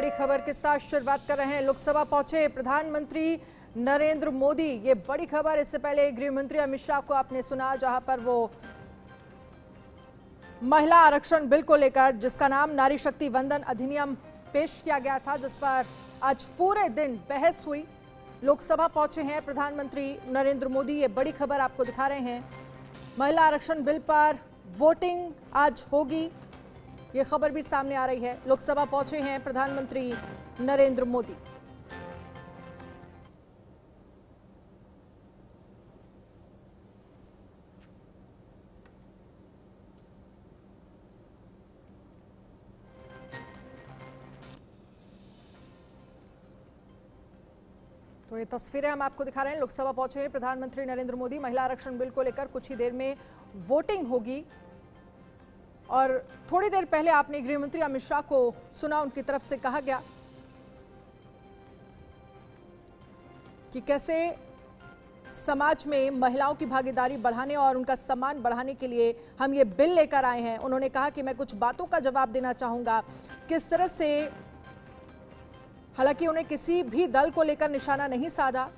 बड़ी खबर के साथ शुरुआत कर रहे हैं। लोकसभा पहुंचे प्रधानमंत्री नरेंद्र मोदी। ये बड़ी खबर। इससे पहले गृह मंत्री अमित शाह को आपने सुना, जहां पर वो महिला आरक्षण बिल को लेकर, जिसका नाम नारी शक्ति वंदन अधिनियम पेश किया गया था, जिस पर आज पूरे दिन बहस हुई। लोकसभा पहुंचे हैं प्रधानमंत्री नरेंद्र मोदी। ये बड़ी खबर आपको दिखा रहे हैं। महिला आरक्षण बिल पर वोटिंग आज होगी, ये खबर भी सामने आ रही है। लोकसभा पहुंचे हैं प्रधानमंत्री नरेंद्र मोदी। तो ये तस्वीरें हम आपको दिखा रहे हैं। लोकसभा पहुंचे हैं प्रधानमंत्री नरेंद्र मोदी। महिला आरक्षण बिल को लेकर कुछ ही देर में वोटिंग होगी। और थोड़ी देर पहले आपने गृह मंत्री अमित शाह को सुना। उनकी तरफ से कहा गया कि कैसे समाज में महिलाओं की भागीदारी बढ़ाने और उनका सम्मान बढ़ाने के लिए हम ये बिल लेकर आए हैं। उन्होंने कहा कि मैं कुछ बातों का जवाब देना चाहूंगा, किस तरह से, हालांकि उन्हें किसी भी दल को लेकर निशाना नहीं साधा।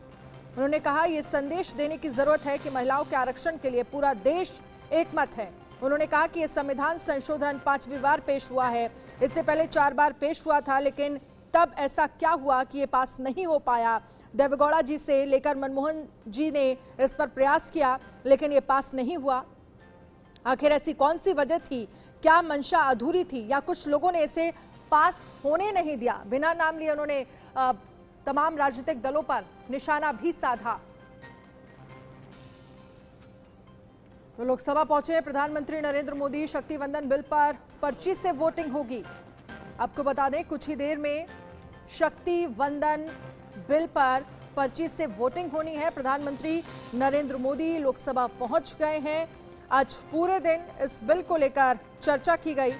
उन्होंने कहा यह संदेश देने की जरूरत है कि महिलाओं के आरक्षण के लिए पूरा देश एकमत है। उन्होंने कहा कि यह संविधान संशोधन 5वीं बार पेश हुआ है। इससे पहले 4 बार पेश हुआ था, लेकिन तब ऐसा क्या हुआ कि ये पास नहीं हो पाया। देवेगौड़ा जी से लेकर मनमोहन जी ने इस पर प्रयास किया, लेकिन ये पास नहीं हुआ। आखिर ऐसी कौन सी वजह थी? क्या मंशा अधूरी थी, या कुछ लोगों ने इसे पास होने नहीं दिया? बिना नाम लिए उन्होंने तमाम राजनीतिक दलों पर निशाना भी साधा। तो लोकसभा पहुंचे प्रधानमंत्री नरेंद्र मोदी। शक्ति वंदन बिल पर पर्ची से वोटिंग होगी। आपको बता दें, कुछ ही देर में शक्ति वंदन बिल पर पर्ची से वोटिंग होनी है। प्रधानमंत्री नरेंद्र मोदी लोकसभा पहुंच गए हैं। आज पूरे दिन इस बिल को लेकर चर्चा की गई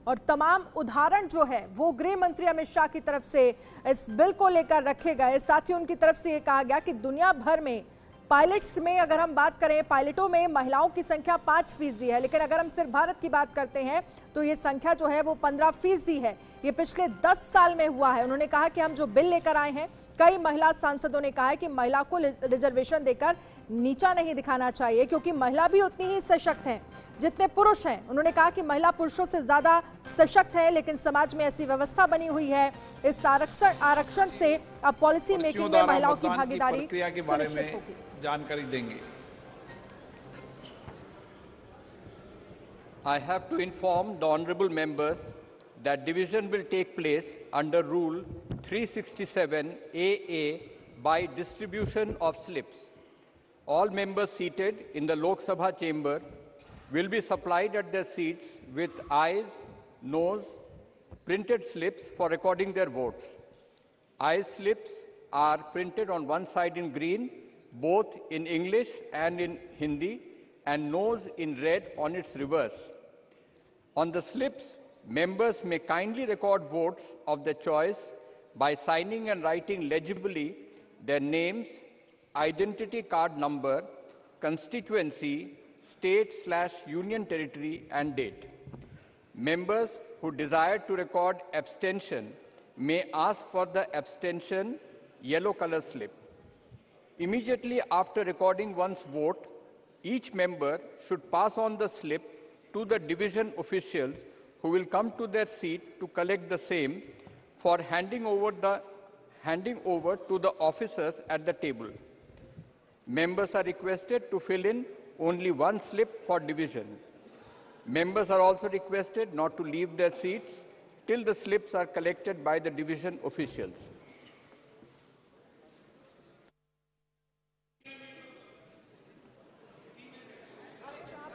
और तमाम उदाहरण जो है वो गृह मंत्री अमित शाह की तरफ से इस बिल को लेकर रखे गए। साथ ही उनकी तरफ से ये कहा गया कि दुनिया भर में पायलट्स में अगर हम बात करें, पायलटों में महिलाओं की संख्या 5% है, लेकिन अगर हम सिर्फ भारत की बात करते हैं तो ये संख्या जो है वो 15% है। ये पिछले 10 साल में हुआ है। उन्होंने कहा कि हम जो बिल लेकर आए हैं, कई महिला सांसदों ने कहा है कि महिला को रिजर्वेशन देकर नीचा नहीं दिखाना चाहिए, क्योंकि महिला भी उतनी ही सशक्त है जितने पुरुष हैं। उन्होंने कहा कि महिला पुरुषों से ज्यादा सशक्त है, लेकिन समाज में ऐसी व्यवस्था बनी हुई है। इस आरक्षण से अब पॉलिसी मेकिंग में महिलाओं की भागीदारी के बारे में जानकारी देंगे। I have to inform the honorable members that division will take place under Rule 367 AA by distribution of slips. All members seated in the Lok Sabha chamber will be supplied at their seats with eyes, nose, printed slips for recording their votes. Eyes slips are printed on one side in green, both in English and in Hindi, and nose in red on its reverse. On the slips, members may kindly record votes of their choice by signing and writing legibly their names, identity card number, constituency, state/union territory, and date. Members who desire to record abstention may ask for the abstention yellow color slip. Immediately after recording one's vote, each member should pass on the slip to the division officials, who will come to their seat to collect the same for handing over to the officers at the table. Members are requested to fill in only one slip for division. Members are also requested not to leave their seats till the slips are collected by the division officials.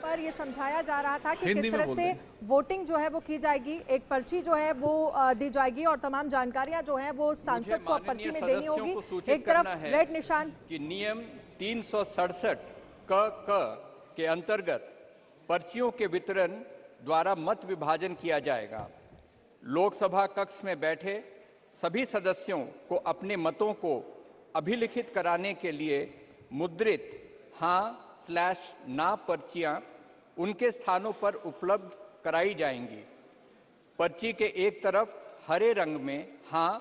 पर ये समझाया जा रहा था कि किस तरह से वोटिंग जो है वो की जाएगी। एक पर्ची जो है वो दी जाएगी और तमाम जानकारियां जो है वो सांसद को पर्ची में देनी होगी। एक तरफ रेड निशान कि नियम 367 क के अंतर्गत पर्चियों के वितरण द्वारा मत विभाजन किया जाएगा। लोकसभा कक्ष में बैठे सभी सदस्यों को अपने मतों को अभिलिखित कराने के लिए मुद्रित हाँ/ना पर्चियां उनके स्थानों पर उपलब्ध कराई जाएंगी। पर्ची के एक तरफ हरे रंग में हाँ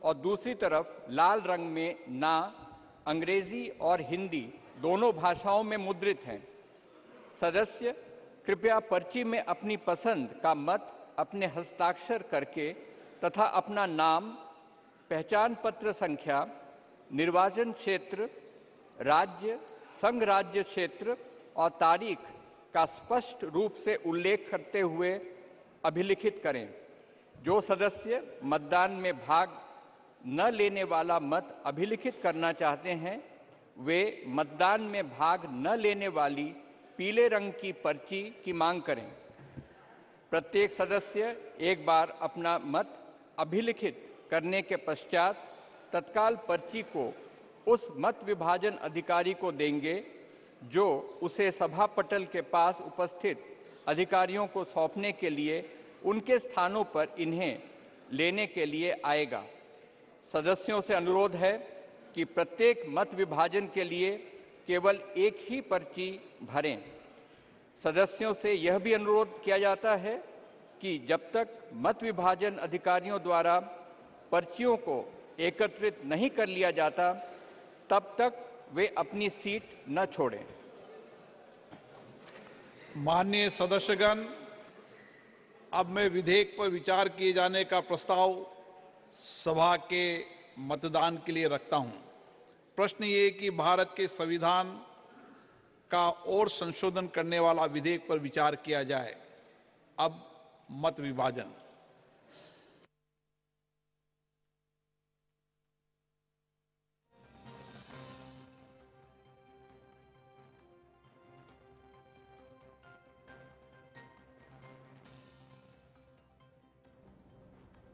और दूसरी तरफ लाल रंग में ना अंग्रेजी और हिंदी दोनों भाषाओं में मुद्रित हैं। सदस्य कृपया पर्ची में अपनी पसंद का मत अपने हस्ताक्षर करके तथा अपना नाम, पहचान पत्र संख्या, निर्वाचन क्षेत्र, राज्य, संघ राज्य क्षेत्र और तारीख का स्पष्ट रूप से उल्लेख करते हुए अभिलिखित करें। जो सदस्य मतदान में भाग न लेने वाला मत अभिलिखित करना चाहते हैं, वे मतदान में भाग न लेने वाली पीले रंग की पर्ची की मांग करें। प्रत्येक सदस्य एक बार अपना मत अभिलिखित करने के पश्चात तत्काल पर्ची को उस मत विभाजन अधिकारी को देंगे, जो उसे सभा पटल के पास उपस्थित अधिकारियों को सौंपने के लिए उनके स्थानों पर इन्हें लेने के लिए आएगा। सदस्यों से अनुरोध है कि प्रत्येक मत विभाजन के लिए केवल एक ही पर्ची भरें। सदस्यों से यह भी अनुरोध किया जाता है कि जब तक मत विभाजन अधिकारियों द्वारा पर्चियों को एकत्रित नहीं कर लिया जाता, तब तक वे अपनी सीट न छोड़ें। माननीय सदस्यगण, अब मैं विधेयक पर विचार किए जाने का प्रस्ताव सभा के मतदान के लिए रखता हूं। प्रश्न ये कि भारत के संविधान का और संशोधन करने वाला विधेयक पर विचार किया जाए। अब मत विभाजन।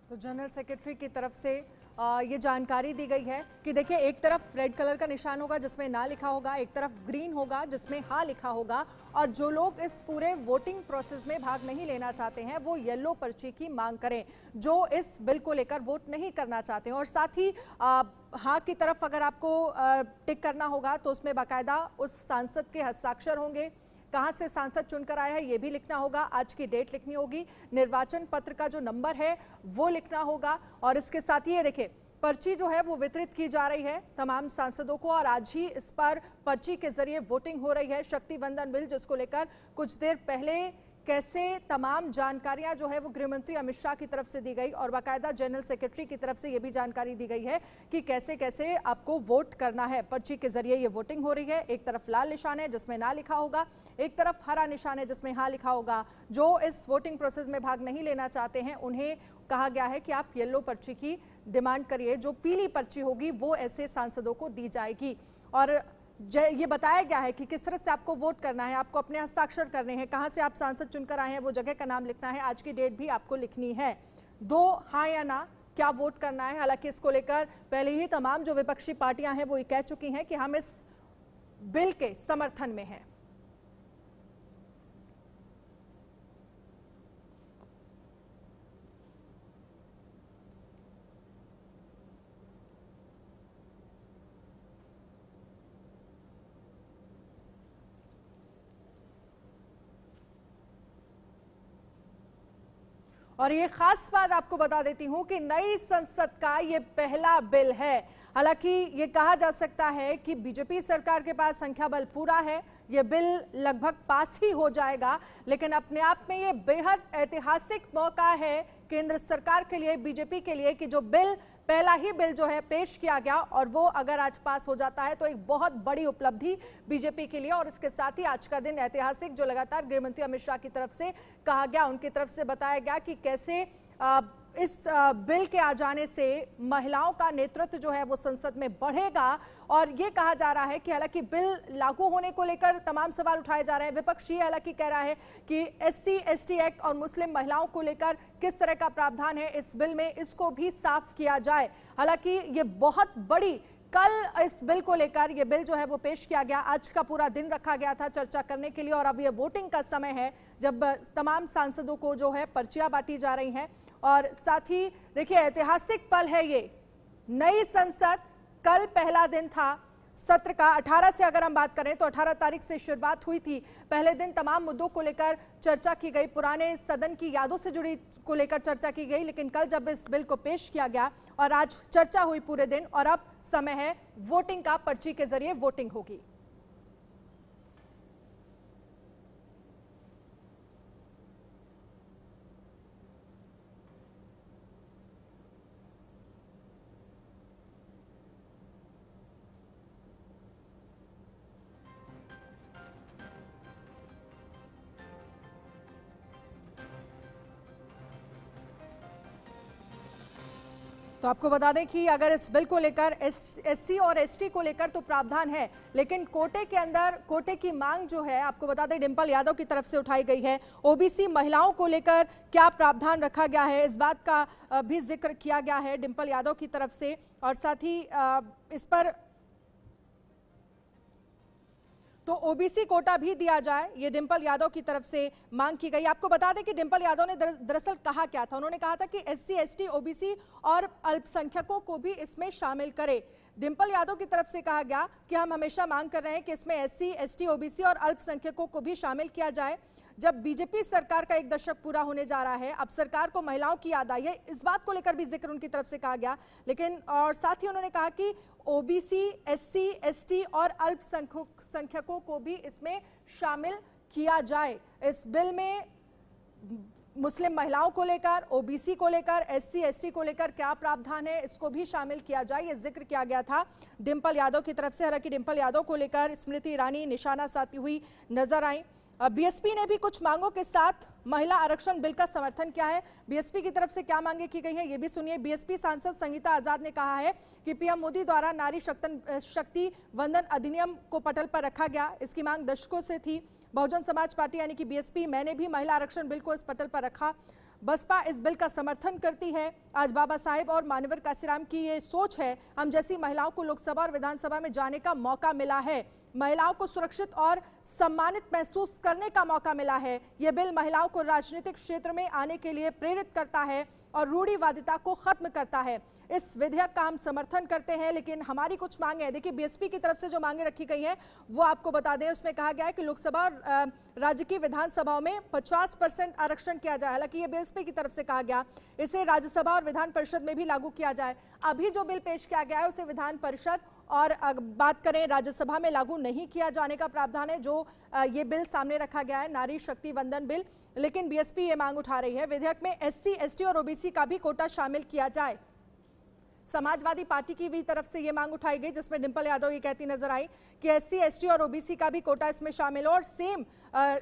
तो जनरल सेक्रेटरी की तरफ से ये जानकारी दी गई है कि देखिए, एक तरफ रेड कलर का निशान होगा जिसमें ना लिखा होगा, एक तरफ ग्रीन होगा जिसमें हाँ लिखा होगा, और जो लोग इस पूरे वोटिंग प्रोसेस में भाग नहीं लेना चाहते हैं वो येलो पर्ची की मांग करें, जो इस बिल को लेकर वोट नहीं करना चाहते हैं। और साथ ही हाँ की तरफ अगर आपको टिक करना होगा तो उसमें बाकायदा उस सांसद के हस्ताक्षर होंगे, कहां से सांसद चुनकर आया है ये भी लिखना होगा, आज की डेट लिखनी होगी, निर्वाचन पत्र का जो नंबर है वो लिखना होगा। और इसके साथ ही ये देखिए, पर्ची जो है वो वितरित की जा रही है तमाम सांसदों को, और आज ही इस पर पर्ची के जरिए वोटिंग हो रही है। शक्ति वंदन बिल जिसको लेकर कुछ देर पहले कैसे तमाम जानकारियां जो है वो गृह मंत्री अमित शाह की तरफ से दी गई, और बाकायदा जनरल सेक्रेटरी की तरफ से ये भी जानकारी दी गई है कि कैसे कैसे आपको वोट करना है। पर्ची के जरिए ये वोटिंग हो रही है। एक तरफ लाल निशान है जिसमें ना लिखा होगा, एक तरफ हरा निशान है जिसमें हाँ लिखा होगा। जो इस वोटिंग प्रोसेस में भाग नहीं लेना चाहते हैं उन्हें कहा गया है कि आप येलो पर्ची की डिमांड करिए, जो पीली पर्ची होगी वो ऐसे सांसदों को दी जाएगी। और ये बताया गया है कि किस तरह से आपको वोट करना है, आपको अपने हस्ताक्षर करने हैं, कहां से आप सांसद चुनकर आए हैं वो जगह का नाम लिखना है, आज की डेट भी आपको लिखनी है, 2 हाँ या ना क्या वोट करना है। हालांकि इसको लेकर पहले ही तमाम जो विपक्षी पार्टियां हैं वो ये कह चुकी हैं कि हम इस बिल के समर्थन में हैं। और ये खास बात आपको बता देती हूं कि नई संसद का ये पहला बिल है। हालांकि ये कहा जा सकता है कि बीजेपी सरकार के पास संख्या बल पूरा है, ये बिल लगभग पास ही हो जाएगा, लेकिन अपने आप में ये बेहद ऐतिहासिक मौका है केंद्र सरकार के लिए, बीजेपी के लिए, कि जो बिल पहला ही बिल जो है पेश किया गया और वो अगर आज पास हो जाता है तो एक बहुत बड़ी उपलब्धि बीजेपी के लिए। और इसके साथ ही आज का दिन ऐतिहासिक, जो लगातार गृह मंत्री अमित शाह की तरफ से कहा गया, उनकी तरफ से बताया गया कि कैसे इस बिल के आ जाने से महिलाओं का नेतृत्व जो है वो संसद में बढ़ेगा। और ये कहा जा रहा है कि हालांकि बिल लागू होने को लेकर तमाम सवाल उठाए जा रहे हैं, विपक्ष ये हालांकि कह रहा है कि SC/ST एक्ट और मुस्लिम महिलाओं को लेकर किस तरह का प्रावधान है इस बिल में, इसको भी साफ किया जाए। हालांकि ये बहुत बड़ी, कल इस बिल को लेकर ये बिल जो है वो पेश किया गया, आज का पूरा दिन रखा गया था चर्चा करने के लिए, और अब ये वोटिंग का समय है जब तमाम सांसदों को जो है पर्चियां बांटी जा रही हैं। और साथ ही देखिए, ऐतिहासिक पल है ये, नई संसद, कल पहला दिन था, सत्र का 18 से अगर हम बात करें तो 18 तारीख से शुरुआत हुई थी। पहले दिन तमाम मुद्दों को लेकर चर्चा की गई, पुराने सदन की यादों से जुड़ी को लेकर चर्चा की गई, लेकिन कल जब इस बिल को पेश किया गया और आज चर्चा हुई पूरे दिन और अब समय है वोटिंग का। पर्ची के जरिए वोटिंग होगी। तो आपको बता दें कि अगर इस बिल को लेकर एससी और एसटी को लेकर तो प्रावधान है, लेकिन कोटे के अंदर कोटे की मांग जो है, आपको बता दें डिंपल यादव की तरफ से उठाई गई है। ओबीसी महिलाओं को लेकर क्या प्रावधान रखा गया है, इस बात का भी जिक्र किया गया है डिंपल यादव की तरफ से। और साथ ही इस पर तो ओबीसी कोटा भी दिया जाए, ये डिंपल यादव की तरफ से मांग की गई। आपको बता दें कि डिंपल यादव ने दरअसल कहा क्या था, उन्होंने कहा था कि एससी, एसटी, ओबीसी और अल्पसंख्यकों को भी इसमें शामिल करें। डिंपल यादव की तरफ से कहा गया कि हम हमेशा मांग कर रहे हैं कि इसमें एससी, एसटी, ओबीसी और अल्पसंख्यकों को भी शामिल किया जाए। जब बीजेपी सरकार का 1 दशक पूरा होने जा रहा है, अब सरकार को महिलाओं की याद आई है, इस बात को लेकर भी जिक्र उनकी तरफ से कहा गया। लेकिन और साथ ही उन्होंने कहा कि ओबीसी, एससी, एसटी और अल्पसंख्यकों को भी इसमें शामिल किया जाए। इस बिल में मुस्लिम महिलाओं को लेकर, ओबीसी को लेकर, एससी, एसटी को लेकर क्या प्रावधान है, इसको भी शामिल किया जाए, ये जिक्र किया गया था डिंपल यादव की तरफ से। हालांकि डिंपल यादव को लेकर स्मृति ईरानी निशाना साधती हुई नजर आई। बीएसपी ने भी कुछ मांगों के साथ महिला आरक्षण बिल का समर्थन किया है। बीएसपी की तरफ से क्या मांगे की गई है, ये भी सुनिए। बीएसपी सांसद संगीता आजाद ने कहा है कि पीएम मोदी द्वारा नारी शक्ति वंदन अधिनियम को पटल पर रखा गया, इसकी मांग दशकों से थी। बहुजन समाज पार्टी यानी कि बीएसपी, मैंने भी महिला आरक्षण बिल को इस पटल पर रखा। बसपा इस बिल का समर्थन करती है। आज बाबा साहेब और मान्यवर काशीराम की ये सोच है, हम जैसी महिलाओं को लोकसभा और विधानसभा में जाने का मौका मिला है, महिलाओं को सुरक्षित और सम्मानित महसूस करने का मौका मिला है। यह बिल महिलाओं को राजनीतिक क्षेत्र में आने के लिए प्रेरित करता है और रूढ़िवादिता को खत्म करता है। इस विधेयक का हम समर्थन करते हैं, लेकिन हमारी कुछ मांगे हैं। देखिए, बीएसपी की तरफ से जो मांगे रखी गई हैं वो आपको बता दें। उसमें कहा गया है कि लोकसभा और राज्य की विधानसभाओं में 50% आरक्षण किया जाए। हालांकि ये बीएसपी की तरफ से कहा गया, इसे राज्यसभा और विधान परिषद में भी लागू किया जाए। अभी जो बिल पेश किया गया है उसे विधान परिषद और बात करें राज्यसभा में लागू नहीं किया जाने का प्रावधान है। जो ये बिल सामने रखा गया है, नारी शक्ति वंदन बिल, लेकिन बीएसपी ये मांग उठा रही है विधेयक में एससी, एसटी और ओबीसी का भी कोटा शामिल किया जाए। समाजवादी पार्टी की भी तरफ से ये मांग उठाई गई, जिसमें डिंपल यादव ये कहती नजर आई कि एससी, एसटी और ओबीसी का भी कोटा इसमें शामिल हो। और सेम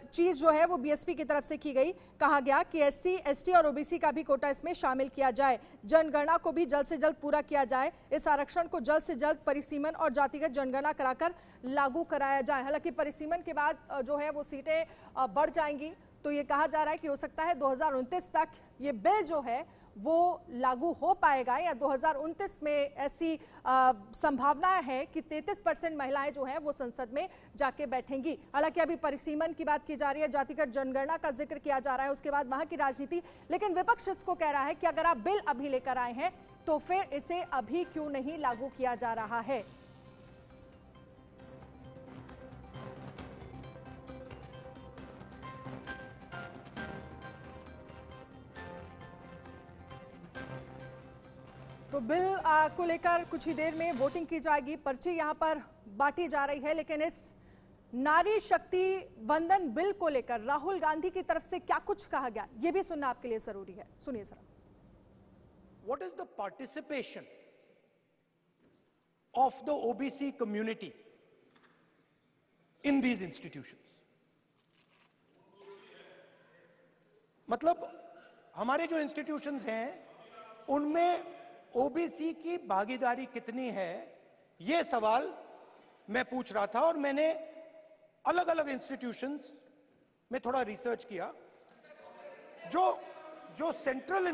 चीज जो है वो बीएसपी की तरफ से की गई, कहा गया कि एससी, एसटी और ओबीसी का भी कोटा इसमें शामिल किया जाए। जनगणना को भी जल्द से जल्द पूरा किया जाए। इस आरक्षण को जल्द से जल्द परिसीमन और जातिगत जनगणना कराकर लागू कराया जाए। हालांकि परिसीमन के बाद जो है वो सीटें बढ़ जाएंगी, तो ये कहा जा रहा है कि हो सकता है 2029 तक ये बिल जो है वो लागू हो पाएगा, या 2029 में ऐसी संभावना है कि 33% महिलाएं जो हैं वो संसद में जाके बैठेंगी। हालांकि अभी परिसीमन की बात की जा रही है, जातिगत जनगणना का जिक्र किया जा रहा है, उसके बाद वहां की राजनीति। लेकिन विपक्ष इसको कह रहा है कि अगर आप बिल अभी लेकर आए हैं तो फिर इसे अभी क्यों नहीं लागू किया जा रहा है। तो बिल को लेकर कुछ ही देर में वोटिंग की जाएगी। पर्ची यहां पर बांटी जा रही है, लेकिन इस नारी शक्ति वंदन बिल को लेकर राहुल गांधी की तरफ से क्या कुछ कहा गया, यह भी सुनना आपके लिए जरूरी है। सुनिए जरा। What is the participation of the OBC community in these institutions? मतलब हमारे जो इंस्टीट्यूशंस हैं उनमें ओबीसी की भागीदारी कितनी है, यह सवाल मैं पूछ रहा था। और मैंने अलग अलग इंस्टीट्यूशंस में थोड़ा रिसर्च किया। जो central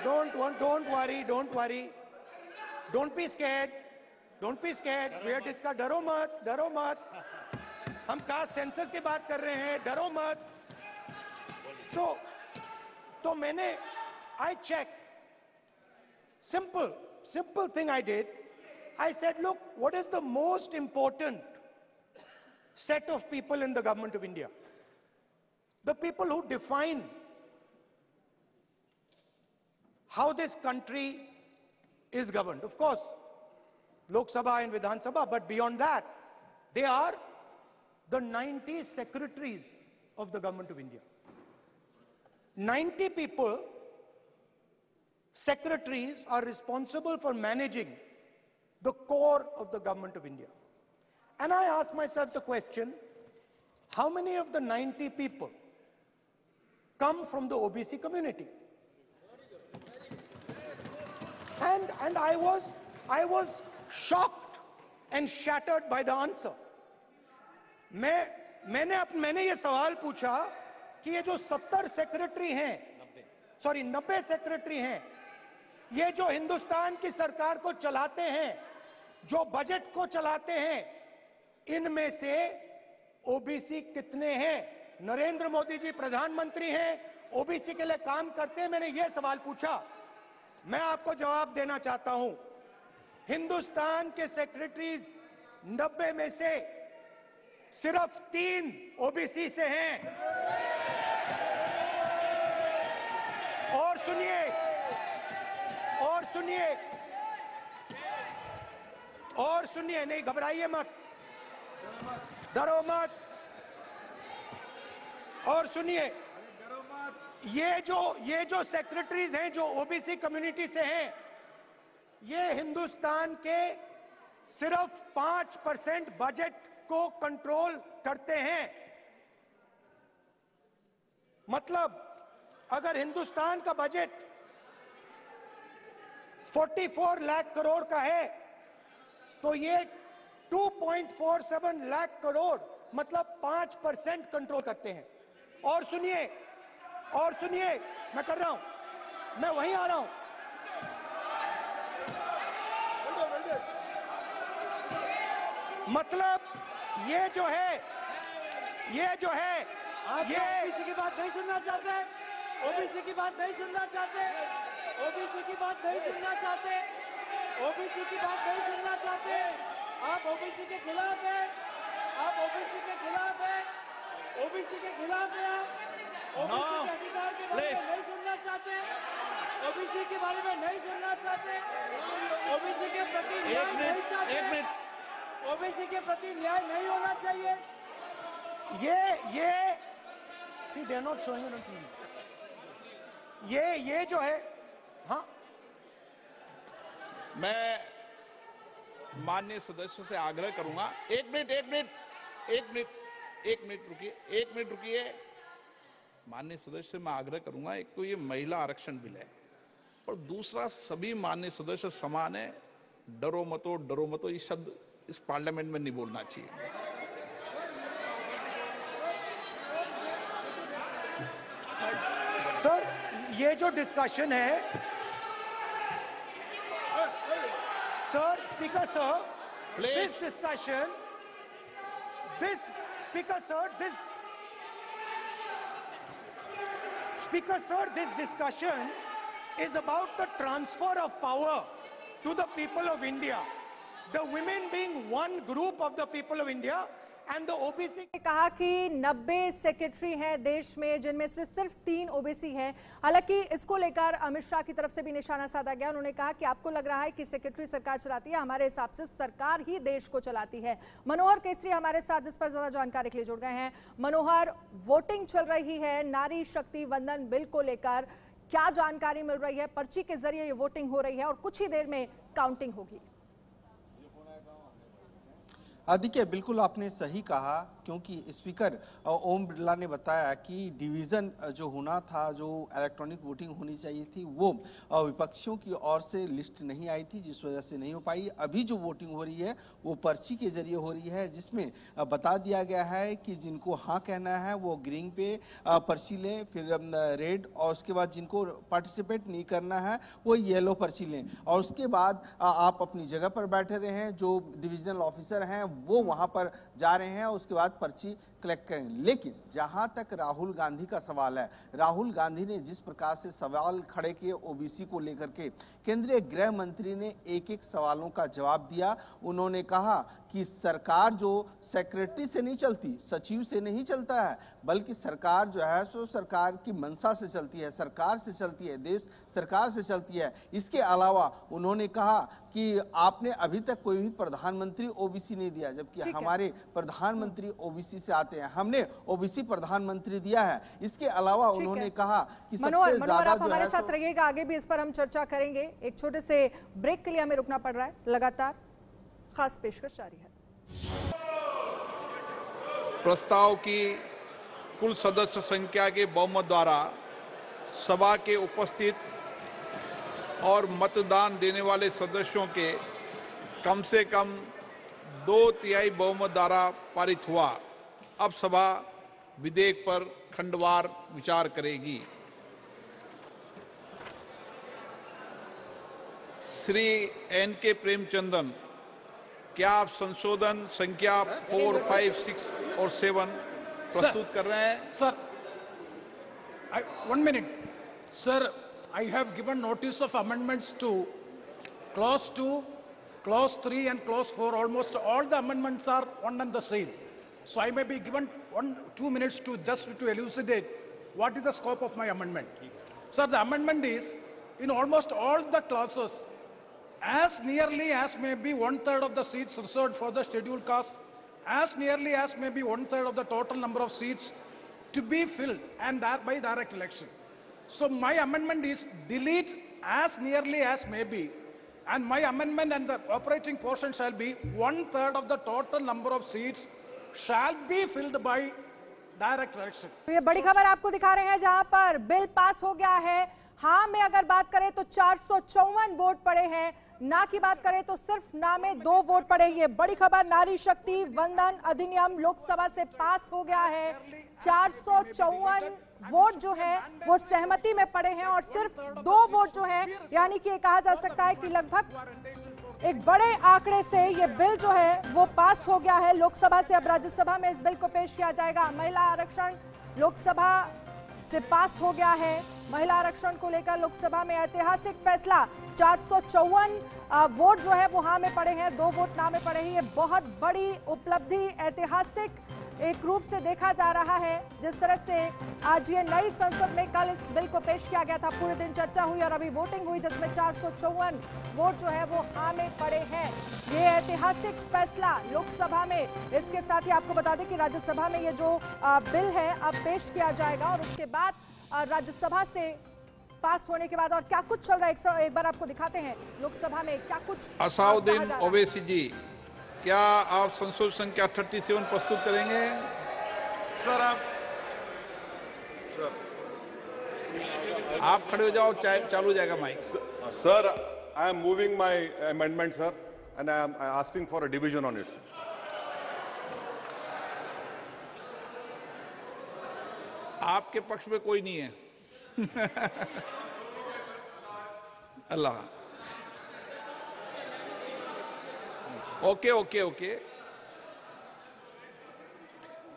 don't worry. Don't be scared. We are discussing. डरो मत. हम कास्ट सेंसस की बात कर रहे हैं, डरो मत. तो मैंने, I checked. Simple thing I did. I said, look, what is the most important set of people in the government of India? The people who define how this country is governed. Of course, Lok Sabha and Vidhan Sabha, but beyond that, they are the 90 secretaries of the government of India. 90 people, secretaries, are responsible for managing the core of the government of India. And I asked myself the question, how many of the 90 people come from the OBC community? And I was shocked and shattered by the answer. मैंने ये सवाल पूछा कि ये जो 90 secretary हैं, ये जो हिंदुस्तान की सरकार को चलाते हैं, जो बजट को चलाते हैं, इनमें से ओबीसी कितने हैं? नरेंद्र मोदी जी प्रधानमंत्री हैं, ओबीसी के लिए काम करते हैं. मैंने ये सवाल पूछा. मैं आपको जवाब देना चाहता हूं. हिंदुस्तान के सेक्रेटरीज 90 में से सिर्फ 3 ओबीसी से हैं. और सुनिए, नहीं घबराइए मत, डरो मत. और सुनिए, ये जो सेक्रेटरीज हैं जो ओबीसी कम्युनिटी से हैं, ये हिंदुस्तान के सिर्फ 5% बजट को कंट्रोल करते हैं. मतलब अगर हिंदुस्तान का बजट 44 लाख करोड़ का है, तो ये 2.47 लाख करोड़ मतलब 5% कंट्रोल करते हैं. और सुनिए, मैं कर रहा हूं, मैं वहीं आ रहा हूं. मतलब ये जो है आप ओबीसी की बात नहीं सुनना चाहते, ओबीसी की बात नहीं सुनना चाहते, ओबीसी की बात नहीं सुनना चाहते, ओबीसी की बात नहीं सुनना चाहते. आप ओबीसी के खिलाफ हैं, आप ओबीसी के खिलाफ हैं, ओबीसी के खिलाफ हैं. आप ओबीसी के अधिकार के बारे में नहीं सुनना चाहते, ओबीसी के बारे में नहीं सुनना चाहते, ओबीसी के प्रति न्याय नहीं चाहते, ओबीसी के प्रति न्याय नहीं होना चाहिए. ये see they are not showing it on TV. ये जो है, हाँ, मैं माननीय सदस्य से आग्रह करूंगा. एक मिनट रुकिए. माननीय सदस्य से मैं आग्रह करूंगा, एक तो ये महिला आरक्षण बिल है, और दूसरा सभी माननीय सदस्य समान है. डरो मतो ये शब्द इस पार्लियामेंट में नहीं बोलना चाहिए. सर, ये जो डिस्कशन है, sir, speaker sir, this discussion is about the transfer of power to the people of India. The women being one group of the people of India and the OBC. कहा कि 90 secretary हैं देश में, जिनमें से सिर्फ 3 OBC हैं. हालांकि इसको लेकर अमित शाह की तरफ से भी निशाना साधा गया. उन्होंने कहा कि आपको लग रहा है कि सेक्रेटरी सरकार चलाती है, हमारे हिसाब से सरकार ही देश को चलाती है. मनोहर केसरी हमारे साथ इस पर ज्यादा जानकारी के लिए जुड़ गए हैं. मनोहर, वोटिंग चल रही है नारी शक्ति वंदन बिल को लेकर, क्या जानकारी मिल रही है? पर्ची के जरिए ये वोटिंग हो रही है और कुछ ही देर में काउंटिंग होगी. देखिए, बिल्कुल आपने सही कहा कि क्योंकि स्पीकर ओम बिरला ने बताया कि डिवीजन जो होना था, जो इलेक्ट्रॉनिक वोटिंग होनी चाहिए थी, वो विपक्षियों की ओर से लिस्ट नहीं आई थी, जिस वजह से नहीं हो पाई। अभी जो वोटिंग हो रही है वो पर्ची के जरिए हो रही है, जिसमें बता दिया गया है कि जिनको हाँ कहना है वो ग्रीन पे पर्ची लें, फिर रेड, और उसके बाद जिनको पार्टिसिपेट नहीं करना है वो येलो पर्ची लें, और उसके बाद आप अपनी जगह पर बैठे रहें। जो डिविजनल ऑफिसर हैं वो वहां पर जा रहे हैं, उसके बाद पर्ची कलेक्ट करेंगे। लेकिन जहां तक राहुल गांधी का सवाल है, राहुल गांधी ने जिस प्रकार से सवाल खड़े किए ओबीसी को लेकर के, केंद्रीय गृह मंत्री ने एक एक सवालों का जवाब दिया। उन्होंने कहा कि सरकार जो सेक्रेटरी से नहीं चलती, सचिव से नहीं चलता है, बल्कि सरकार जो है सो सरकार की मंशा से चलती है, सरकार से चलती है, देश सरकार से चलती है। इसके अलावा उन्होंने कहा कि आपने अभी तक कोई भी प्रधानमंत्री ओबीसी नहीं दिया, जबकि हमारे प्रधानमंत्री ओबीसी से आते हैं, हमने ओबीसी प्रधानमंत्री दिया है। इसके अलावा उन्होंने कहा कि सबसे ज्यादा आप हमारे साथ रहिएगा, आगे भी इस पर हम चर्चा करेंगे। एक छोटे से ब्रेक के लिए हमें रुकना पड़ रहा है, लगातार खास पेशकश जारी है। प्रस्ताव की कुल सदस्य संख्या के बहुमत द्वारा सभा के उपस्थित और मतदान देने वाले सदस्यों के कम से कम 2/3 बहुमत द्वारा पारित हुआ। अब सभा विधेयक पर खंडवार विचार करेगी। श्री एन.के. प्रेमचंदन, क्या आप संशोधन संख्या 4, 5, 6 और 7 प्रस्तुत कर रहे हैं? Sir, 1 minute. Sir, I have given notice of amendments to clause 2, clause 3 and clause 4. Almost all the amendments are one and the same. So I may be given 1-2 minutes to just to elucidate what is the scope of my amendment. Sir, the amendment is in almost all the clauses, as nearly as may be 1/3 of the seats reserved for the scheduled caste, as nearly as may be 1/3 of the total number of seats to be filled and that by direct election. So my amendment is delete as nearly as may be, and my amendment and the operating portion shall be 1/3 of the total number of seats shall be filled by direct election. तो ये बड़ी खबर आपको दिखा रहे हैं, जहां पर बिल पास हो गया है। हाँ में अगर बात करें तो 454 वोट पड़े हैं, ना की बात करें तो सिर्फ ना में 2 वोट पड़े। ये बड़ी खबर, नारी शक्ति वंदन अधिनियम लोकसभा से पास हो गया है। 454 वोट जो है वो सहमति में पड़े हैं और सिर्फ 2 वोट जो है, यानी कि कहा जा सकता है कि लगभग एक बड़े आंकड़े से ये बिल जो है वो पास हो गया है लोकसभा से। अब राज्यसभा में इस बिल को पेश किया जाएगा। महिला आरक्षण लोकसभा से पास हो गया है। महिला आरक्षण को लेकर लोकसभा में ऐतिहासिक फैसला। 454 वोट जो है वो हाँ में पड़े हैं, 2 वोट ना में पड़े हैं। ये बहुत बड़ी उपलब्धि, ऐतिहासिक एक रूप से देखा जा रहा है। जिस तरह से आज ये नई संसद में कल इस बिल को पेश किया गया था, पूरे दिन चर्चा हुई और अभी वोटिंग हुई, जिसमें 454 वोट जो है वो हाँ में पड़े हैं। ये ऐतिहासिक फैसला लोकसभा में। इसके साथ ही आपको बता दें कि राज्यसभा में ये जो बिल है अब पेश किया जाएगा और उसके बाद राज्यसभा से पास होने के बाद और क्या कुछ चल रहा है एक बार आपको दिखाते हैं लोकसभा में क्या कुछ। असाउद्दीन ओवैसी जी, क्या आप संशोधन संख्या 37 प्रस्तुत करेंगे? सर आप खड़े हो जाओ, चालू हो जाएगा mic. Sir, I am moving my amendment sir, and I am asking for a division on it. आपके पक्ष में कोई नहीं है। अल्लाह। ओके।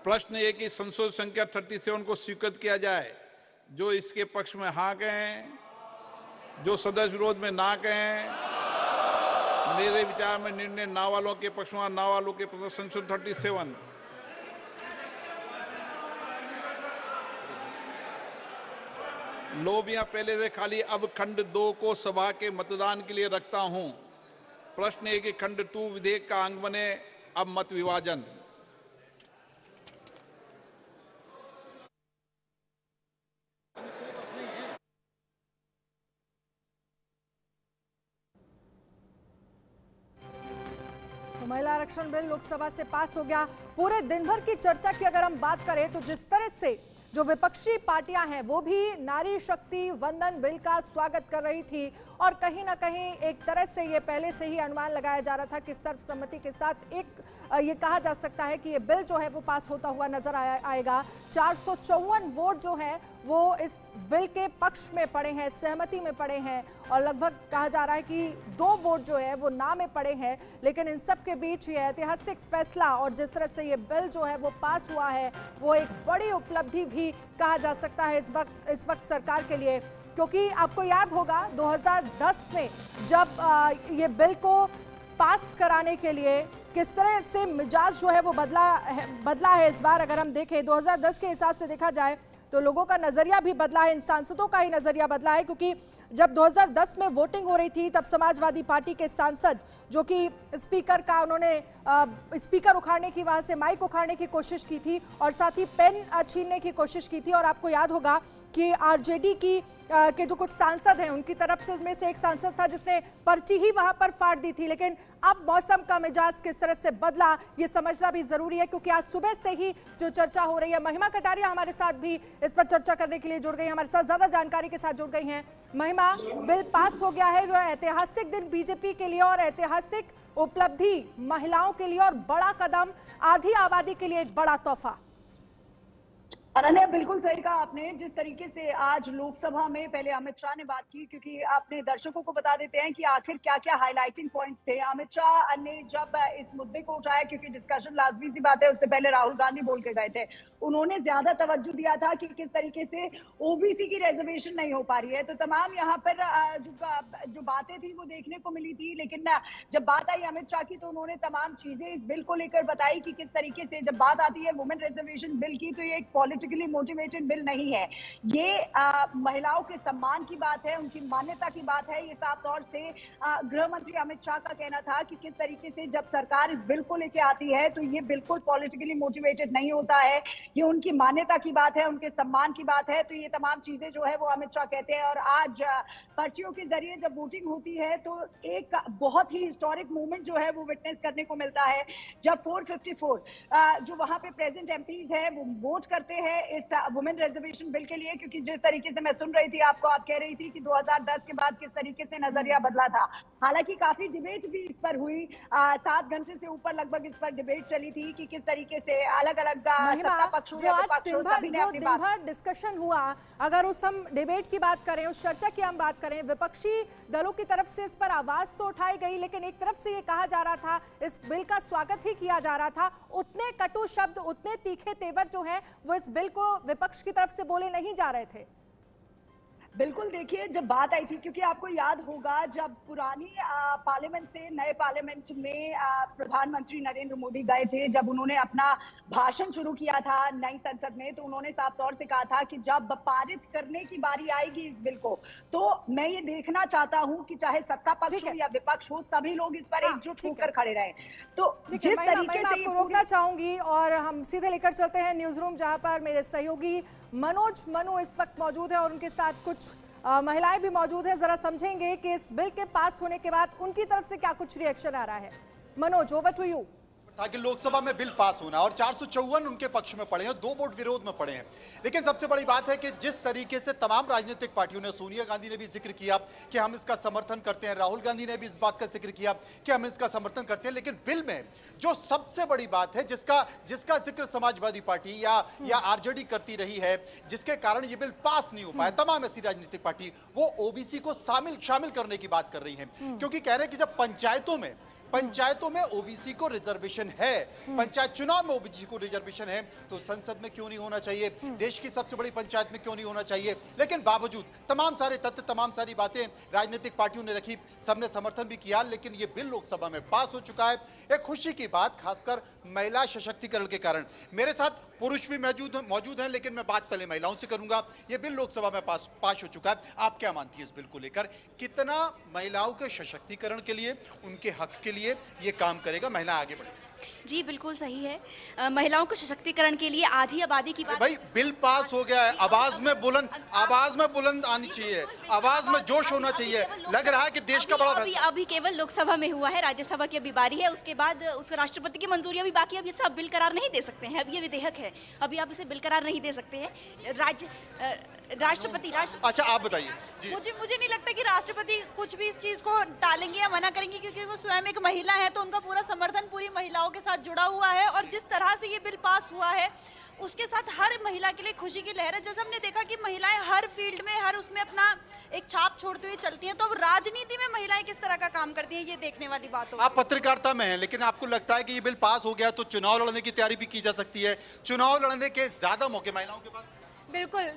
प्रश्न ये कि संशोधन संख्या 37 को स्वीकृत किया जाए। जो इसके पक्ष में हाँ कहें, जो सदस्य विरोध में ना कहें। मेरे विचार में निर्णय ना वालों के पक्ष में, ना वालों के पक्ष संशोधन 37। लोबियां पहले से खाली, अब खंड 2 को सभा के मतदान के लिए रखता हूं। प्रश्न है कि खंड 2 विधेयक का अंग बने, अब मत विभाजन। तो महिला आरक्षण आरक्षण बिल लोकसभा से पास हो गया। पूरे दिन भर की चर्चा की अगर हम बात करें तो जिस तरह से जो विपक्षी पार्टियां हैं वो भी नारी शक्ति वंदन बिल का स्वागत कर रही थी और कहीं ना कहीं एक तरह से ये पहले से ही अनुमान लगाया जा रहा था कि सर्वसम्मति के साथ ये कहा जा सकता है कि ये बिल जो है वो पास होता हुआ नजर आएगा। 454 वोट जो है वो इस बिल के पक्ष में पड़े हैं, सहमति में पड़े हैं और लगभग कहा जा रहा है कि 2 वोट जो है वो ना में पड़े हैं। लेकिन इन सब के बीच ये ऐतिहासिक फैसला और जिस तरह से ये बिल जो है वो पास हुआ है वो एक बड़ी उपलब्धि भी कहा जा सकता है इस वक्त सरकार के लिए, क्योंकि आपको याद होगा 2010 में जब ये बिल को पास कराने के लिए किस तरह से मिजाज जो है वो बदला है। इस बार अगर हम देखें 2010 के हिसाब से देखा जाए तो लोगों का नजरिया भी बदला है, इन सांसदों का ही नजरिया बदला है, क्योंकि जब 2010 में वोटिंग हो रही थी तब समाजवादी पार्टी के सांसद जो कि स्पीकर उखाड़ने की, वहां से माइक उखाड़ने की कोशिश की थी और साथ ही पेन छीनने की कोशिश की थी। और आपको याद होगा कि आरजेडी के जो कुछ सांसद हैं उनकी तरफ से उसमें से एक सांसद था जिसने पर्ची ही वहां पर फाड़ दी थी। लेकिन अब मौसम का मिजाज किस तरह से बदला ये समझना भी जरूरी है, क्योंकि आज सुबह से ही जो चर्चा हो रही है, महिमा कटारिया हमारे साथ भी इस पर चर्चा करने के लिए जुड़ गई, हमारे साथ ज्यादा जानकारी के साथ जुड़ गई हैं। महिमा, बिल पास हो गया है, जो ऐतिहासिक दिन बीजेपी के लिए और ऐतिहासिक उपलब्धि महिलाओं के लिए और बड़ा कदम, आधी आबादी के लिए एक बड़ा तोहफा। अनन्या, बिल्कुल सही कहा आपने। जिस तरीके से आज लोकसभा में पहले अमित शाह ने बात की, क्योंकि आपने दर्शकों को बता देते हैं कि आखिर क्या क्या हाइलाइटिंग पॉइंट्स थे। अमित शाह ने जब इस मुद्दे को उठाया, क्योंकि डिस्कशन लाजमी सी बात है, उससे पहले राहुल गांधी बोल के गए थे, उन्होंने ज्यादा तवज्जो दिया था कि किस तरीके से ओबीसी की रिजर्वेशन नहीं हो पा रही है। तो तमाम यहाँ पर जो बातें थी वो देखने को मिली थी। लेकिन जब बात आई अमित शाह की तो उन्होंने तमाम चीजें इस बिल को लेकर बताई कि किस तरीके से जब बात आती है वुमेन रिजर्वेशन बिल की तो ये एक पॉलिटिकली मोटिवेटेड बिल नहीं है, ये महिलाओं के सम्मान की बात है, उनकी मान्यता की बात है। ये साफ तौर से गृह मंत्री अमित शाह का कहना था कि किस तरीके से जब सरकार इस बिल को लेके आती है तो ये बिल्कुल पॉलिटिकली मोटिवेटेड नहीं होता है, ये उनकी मान्यता की बात है, उनके सम्मान की बात है। तो ये तमाम चीजें जो है वो अमित शाह कहते हैं। और आज पर्चियों के जरिए जब वोटिंग होती है तो एक बहुत ही हिस्टोरिक मूवमेंट जो है वो विटनेस करने को मिलता है, जब 454 जो वहां पे प्रेजेंट एमपीज है वो वोट करते हैं इस वुमेन रिजर्वेशन बिल के लिए। क्योंकि जिस तरीके से मैं सुन रही थी आपको, आप कह रही थी कि 2010 के बाद किस तरीके से नजरिया बदला था। हालांकि काफी डिबेट भी इस पर हुई, 7 घंटे से ऊपर लगभग इस पर डिबेट चली थी कि किस तरीके से अलग अलग सत्ता पक्षों या विपक्षों सभी ने अपनी बात। डिस्कशन हुआ, अगर उस हम डिबेट की बात करें, उस चर्चा की हम बात करें, विपक्षी दलों की तरफ से इस पर आवाज तो उठाई गई, लेकिन एक तरफ से ये कहा जा रहा था, इस बिल का स्वागत ही किया जा रहा था, उतने कटु शब्द, उतने तीखे तेवर जो है वो इस बिल को विपक्ष की तरफ से बोले नहीं जा रहे थे। बिल्कुल, देखिए जब बात आई थी, क्योंकि आपको याद होगा जब पुरानी पार्लियामेंट से नए पार्लियामेंट में प्रधानमंत्री नरेंद्र मोदी गए थे, जब उन्होंने अपना भाषण शुरू किया था नई संसद में, तो उन्होंने साफ तौर से कहा था कि जब पारित करने की बारी आएगी इस बिल को तो मैं ये देखना चाहता हूं कि चाहे सत्ता पक्ष हो या विपक्ष हो, सभी लोग इस पर एकजुट होकर खड़े रहें। तो जिस तरीके से आपको रोकना चाहूंगी और हम सीधे लेकर चलते हैं न्यूज रूम, जहां पर मेरे सहयोगी मनु इस वक्त मौजूद है और उनके साथ कुछ महिलाएं भी मौजूद हैं। जरा समझेंगे कि इस बिल के पास होने के बाद उनकी तरफ से क्या कुछ रिएक्शन आ रहा है। Manoj, over to you. ताकि लोकसभा में बिल पास होना और 454 उनके पक्ष में पड़े हैं, 2 वोट विरोध में पड़े हैं। लेकिन सबसे बड़ी बात है कि जिस तरीके से तमाम राजनीतिक पार्टियों ने, सोनिया गांधी ने भी जिक्र किया कि हम इसका समर्थन करते हैं, राहुल गांधी ने भी इस बात का जिक्र किया कि हम इसका समर्थन करते हैं, लेकिन बिल में जो सबसे बड़ी बात है जिसका जिक्र समाजवादी पार्टी या आरजेडी करती रही है, जिसके कारण ये बिल पास नहीं हो पाया, तमाम ऐसी राजनीतिक पार्टी वो ओबीसी को शामिल करने की बात कर रही है। क्योंकि कह रहे हैं कि जब पंचायतों में ओबीसी को रिजर्वेशन है, पंचायत चुनाव में ओबीसी को रिजर्वेशन है, तो संसद में क्यों नहीं होना चाहिए, देश की सबसे बड़ी पंचायत में क्यों नहीं होना चाहिए। लेकिन बावजूद तमाम सारे तथ्य, तमाम सारी बातें राजनीतिक पार्टियों ने रखी, सबने समर्थन भी किया, लेकिन ये बिल लोकसभा में पास हो चुका है। एक खुशी की बात, खासकर महिला सशक्तिकरण के कारण। मेरे साथ पुरुष भी मौजूद हैं, लेकिन मैं बात पहले महिलाओं से करूंगा। ये बिल लोकसभा में पास हो चुका है, आप क्या मानती है इस बिल को लेकर, कितना महिलाओं के सशक्तिकरण के लिए, उनके हक के लिए ये काम करेगा, महिला आगे बढ़े? जी बिल्कुल सही है। महिलाओं को सशक्तिकरण के लिए आधी आबादी की बात। भाई बिल पास हो गया है, आवाज में बुलंद आनी चाहिए, आवाज में जोश होना चाहिए। लग रहा है कि देश का बड़ा अभी केवल लोकसभा में हुआ है, राज्यसभा की अभी बारी है, उसके बाद उसको राष्ट्रपति की मंजूरी अभी बाकी। अब ये सब बिल करार नहीं दे सकते हैं, अब ये विधेयक है, अभी आप इसे बिल करार नहीं दे सकते हैं। राष्ट्रपति अच्छा आप बताइए। मुझे नहीं लगता कि राष्ट्रपति कुछ भी इस चीज को टालेंगे या मना करेंगे, क्योंकि वो स्वयं एक महिला है, तो उनका पूरा समर्थन पूरी महिलाओं के साथ जुड़ा हुआ है। और जिस तरह से ये बिल पास हुआ है उसके साथ हर महिला के लिए खुशी की लहर है। जैसे हमने देखा कि महिलाएं हर फील्ड में, हर उसमें अपना एक छाप छोड़ते हुए चलती हैं, तो अब राजनीति में महिलाएं किस तरह का काम करती हैं ये देखने वाली बात होगी। आप पत्रकारिता में हैं, लेकिन आपको लगता है कि ये बिल पास हो गया तो चुनाव लड़ने की तैयारी भी की जा सकती है? चुनाव लड़ने के ज्यादा मौके महिलाओं के पास। बिल्कुल,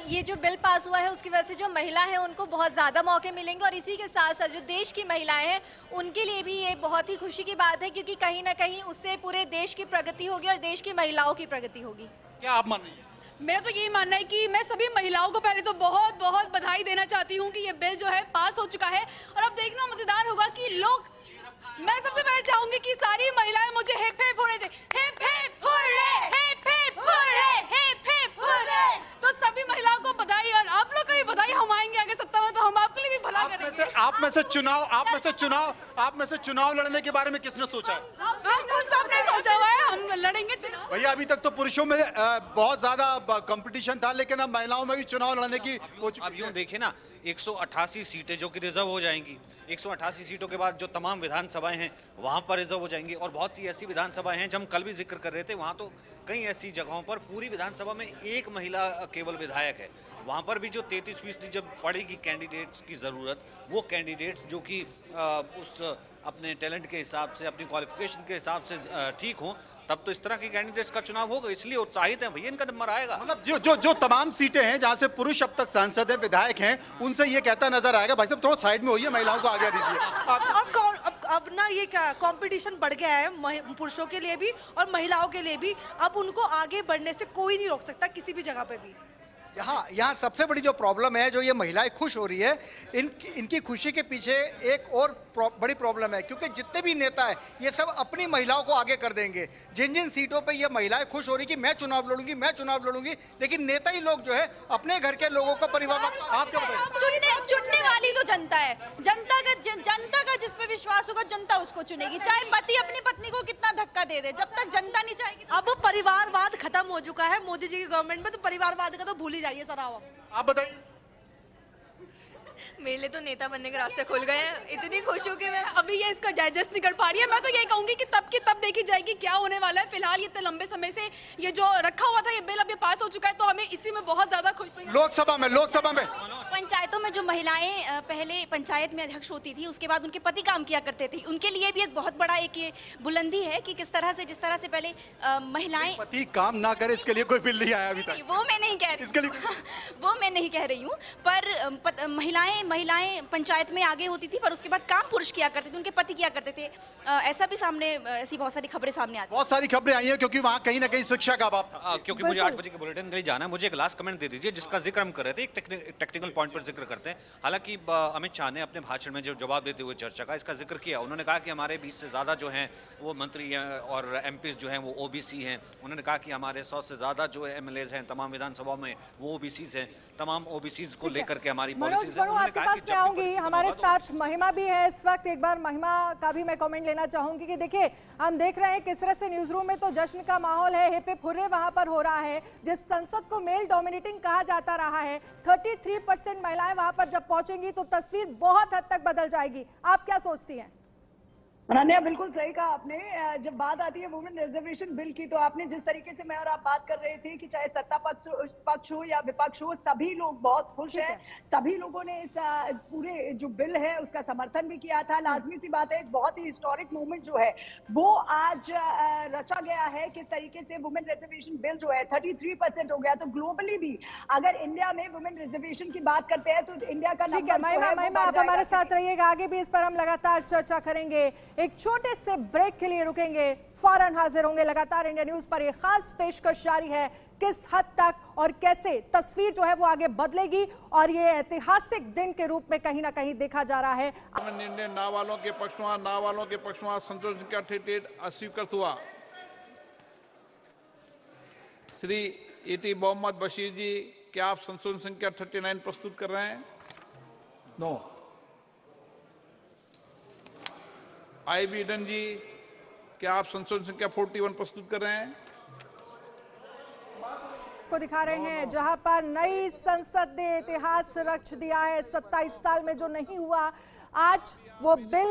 ये जो बिल पास हुआ है उसकी वजह से जो महिला हैं उनको बहुत ज़्यादा मौके मिलेंगे, और इसी के साथ साथ जो देश की महिलाएं हैं उनके लिए भी ये बहुत ही खुशी की बात है, क्योंकि कहीं ना कहीं उससे पूरे देश की प्रगति होगी और देश की महिलाओं की प्रगति होगी। क्या आप मान रही हैं? मेरा तो यही मानना है कि मैं सभी महिलाओं को पहले तो बहुत बहुत बधाई देना चाहती हूँ कि ये बिल जो है पास हो चुका है। और अब देखना मजेदार होगा कि मैं सबसे पहले चाहूंगी कि सारी महिलाएं मुझे हिप हिप हुर्रे दे, hip hip hurray, hip hip hurray, hip hip hurray. तो सभी महिलाओं को बधाई, और आप लोग को भी बधाई। हम आएंगे आगे सत्ता में तो हम आपके लिए भी भला करेंगे। आप में से चुनाव लड़ने के बारे में किसने सोचा है? सबने सोचा हुआ है, हम लड़ेंगे चुनाव। भैया अभी तक तो पुरुषों में बहुत ज्यादा कंपटीशन था, लेकिन अब महिलाओं में भी चुनाव लड़ने की अब यूं देखिए ना, 188 सीटें जो कि रिजर्व हो जाएंगी, 188 सीटों के बाद जो तमाम विधानसभाएं हैं वहां पर रिजर्व हो जाएंगी। और बहुत सी ऐसी विधानसभाएं हैं, जब हम कल भी जिक्र कर रहे थे, वहां तो कई ऐसी जगहों पर पूरी विधानसभा में एक महिला केवल विधायक है। वहां पर भी जो 33% जब पड़ेगी कैंडिडेट्स की ज़रूरत, वो कैंडिडेट्स जो कि उस अपने टैलेंट के हिसाब से, अपनी क्वालिफिकेशन के हिसाब से ठीक हों, तब तो इस तरह के कैंडिडेट्स का चुनाव होगा। इसलिए उत्साहित हैं भैया, इनका नंबर आएगा। मतलब जो तमाम सीटें हैं जहां से पुरुष अब तक सांसद है, विधायक हैं, उनसे ये कहता नजर आएगा भाई साहब थोड़ा साइड में होइए, महिलाओं को आगे दीजिए। अब ना ये क्या कंपटीशन बढ़ गया है पुरुषों के लिए भी और महिलाओं के लिए भी। अब उनको आगे बढ़ने से कोई नहीं रोक सकता किसी भी जगह पे भी। यहाँ सबसे बड़ी जो प्रॉब्लम है, जो ये महिलाएं खुश हो रही है, इनकी खुशी के पीछे एक और बड़ी प्रॉब्लम है, क्योंकि जितने भी नेता है ये सब अपनी महिलाओं को आगे कर देंगे। जिन जिन सीटों पे ये महिलाएं खुश हो रही कि मैं चुनाव लड़ूंगी, लेकिन नेता ही लोग जो है अपने घर के लोगों का परिवार। आप क्या बताएं? चुनने वाली तो जनता है, जनता का जिस पे विश्वास होगा जनता उसको चुनेगी, चाहे पति अपनी पत्नी को कितना धक्का दे दे, जब तक जनता नहीं चाहेगी। अब परिवारवाद खत्म हो चुका है मोदी जी की गवर्नमेंट में, तो परिवारवाद का तो भूल ही जाइए सर। आप बताइए। मेरे लिए तो नेता बनने के रास्ते खुल गए हैं, इतनी खुश हूँ कि मैं अभी ये इसका डाइजेस्ट नहीं कर पा रही है। मैं तो यही कहूंगी कि तब की तब देखी जाएगी क्या होने वाला है। फिलहाल इतने लंबे समय से ये जो रखा हुआ था, ये बिल अब ये पास हो चुका है, तो हमें इसी में बहुत ज्यादा खुशी है। लोकसभा में पंचायतों में जो महिलाएं पहले पंचायत में अध्यक्ष होती थी, उसके बाद उनके पति काम किया करते थे, उनके लिए भी एक बहुत बड़ा एक ये बुलंदी है कि जिस तरह से पहले महिलाएं पति काम ना करे, इसके लिए कोई बिल नहीं आया अभी तक। वो मैं नहीं कह रही, इसके लिए वो मैं नहीं कह रही हूँ, पर महिलाएं पंचायत में आगे होती थी, पर उसके बाद काम पुरुष किया करते थे, उनके पति किया करते थे। ऐसा भी ऐसी बहुत सारी खबरें सामने आती हैं। बहुत सारी खबरें आई हैं, क्योंकि वहाँ कहीं ना कहीं शिक्षा का अभाव था। क्योंकि मुझे 8 बजे के बुलेटिन के लिए जाना है, मुझे एक लास्ट कमेंट दे दीजिए जिसका जिक्र हम कर रहे थे। एक टेक्निकल पॉइंट पर जिक्र करते हैं। हालांकि अमित शाह ने अपने भाषण में जो जवाब देते हुए चर्चा का इसका जिक्र किया, उन्होंने कहा कि हमारे 20 से ज़्यादा जो हैं वो मंत्री हैं और एमपीज जो हैं वो ओबीसी हैं। उन्होंने कहा कि हमारे 100 से ज़्यादा जो एमएलएज हैं तमाम विधानसभा में वो ओबीसीज हैं। तमाम ओबीसीज को लेकर के हमारी पॉलिसीज है। आपके पास मैं आऊंगी, हमारे साथ महिमा भी है इस वक्त। एक बार महिमा का भी मैं कमेंट लेना चाहूंगी कि देखिए हम देख रहे हैं किस तरह से न्यूज रूम में तो जश्न का माहौल है, हिप हिप हुर्रे वहां पर हो रहा है। जिस संसद को मेल डोमिनेटिंग कहा जाता रहा है, 33% महिलाएं वहां पर जब पहुंचेंगी तो तस्वीर बहुत हद तक बदल जाएगी। आप क्या सोचती हैं? अनन्या बिल्कुल सही कहा आपने। जब बात आती है वुमेन रिजर्वेशन बिल की, तो आपने जिस तरीके से मैं और आप बात कर रहे थे कि चाहे सत्ता पक्ष हो या विपक्ष हो, सभी लोग बहुत खुश हैं। सभी लोगों ने इस पूरे जो बिल है उसका समर्थन भी किया था। लाजमी सी बात है, एक बहुत ही हिस्टोरिक मूवमेंट जो है वो आज रचा गया है। किस तरीके से वुमेन रिजर्वेशन बिल जो है 33% हो गया। तो ग्लोबली भी अगर इंडिया में वुमेन रिजर्वेशन की बात करते हैं तो इंडिया का नंबर महिमा आप हमारे साथ रहिएगा, आगे भी इस पर हम लगातार चर्चा करेंगे। एक छोटे से ब्रेक के लिए रुकेंगे, फौरन हाजिर होंगे। लगातार इंडिया न्यूज पर एक खास पेशकश जारी है, किस हद तक और कैसे तस्वीर जो है वो आगे बदलेगी और ये ऐतिहासिक दिन के रूप में कहीं ना कहीं देखा जा रहा है। निर्णय ना वालों के पक्ष में संतोष का अस्वीकृत हुआ। श्री E.T. मोहम्मद बशीर जी, क्या आप संशोधन संख्या 39 प्रस्तुत कर रहे हैं? नो। I.B. ईडन जी, क्या आप संशोधन संख्या 41 प्रस्तुत कर रहे हैं? को दिखा रहे हैं जहां पर नई संसद ने इतिहास रच दिया है। 27 साल में जो नहीं हुआ, आज वो बिल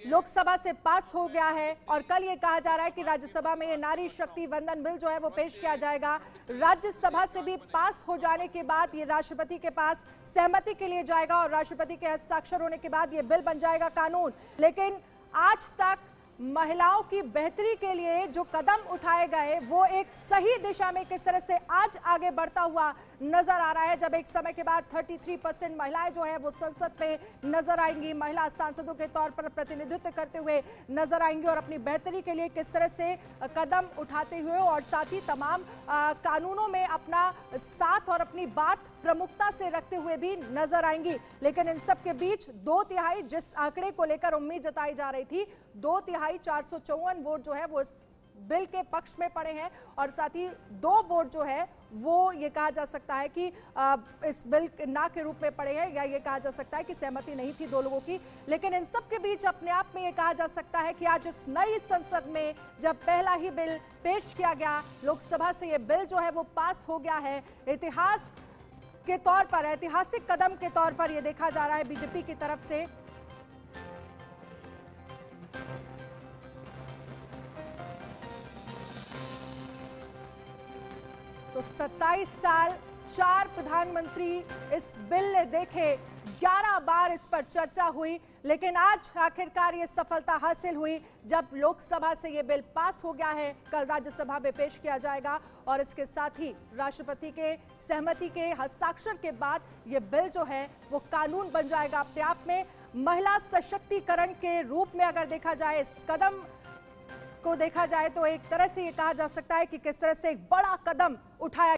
लोकसभा से पास हो गया है और कल ये कहा जा रहा है कि राज्यसभा में ये नारी शक्ति वंदन बिल जो है वो पेश किया जाएगा। राज्यसभा से भी पास हो जाने के बाद ये राष्ट्रपति के पास सहमति के लिए जाएगा और राष्ट्रपति के हस्ताक्षर होने के बाद ये बिल बन जाएगा कानून। लेकिन आज तक महिलाओं की बेहतरी के लिए जो कदम उठाए गए वो एक सही दिशा में किस तरह से आज आगे बढ़ता हुआ नजर आ रहा है। जब एक समय के बाद 33% महिलाएं जो है वो संसद में नजर आएंगी, महिला सांसदों के तौर पर प्रतिनिधित्व करते हुए नजर आएंगी और अपनी बेहतरी के लिए किस तरह से कदम उठाते हुए और साथ ही तमाम कानूनों में अपना साथ और अपनी बात प्रमुखता से रखते हुए भी नजर आएंगी। लेकिन इन सब के बीच 2/3 जिस आंकड़े को लेकर उम्मीद जताई जा रही थी, 2/3 454 वोट जो है वो इस बिल के पक्ष में पड़े हैं और साथ ही 2 वोट जो है वो ये कहा जा सकता है कि इस बिल ना के रूप में पड़े हैं या ये कहा जा सकता है कि सहमति नहीं थी 2 लोगों की। लेकिन इन सब के बीच अपने आप में ये कहा जा सकता है कि आज इस नई संसद में जब पहला ही बिल पेश किया गया, लोकसभा से ये बिल जो है वो पास हो गया है। इतिहास के तौर पर, ऐतिहासिक कदम के तौर पर यह देखा जा रहा है बीजेपी की तरफ से। तो 27 साल, 4 प्रधानमंत्री इस बिल ने देखे, 11 बार इस पर चर्चा हुई, लेकिन आज आखिरकार ये सफलता हासिल हुई जब लोकसभा से ये बिल पास हो गया है। कल राज्यसभा में पेश किया जाएगा और इसके साथ ही राष्ट्रपति के सहमति के हस्ताक्षर के बाद ये बिल जो है वो कानून बन जाएगा। अपने आप में महिला सशक्तिकरण के रूप में अगर देखा जाए, इस कदम को देखा जाए तो एक तरह से ये कहा जा सकता है कि किस तरह से एक बड़ा कदम उठाया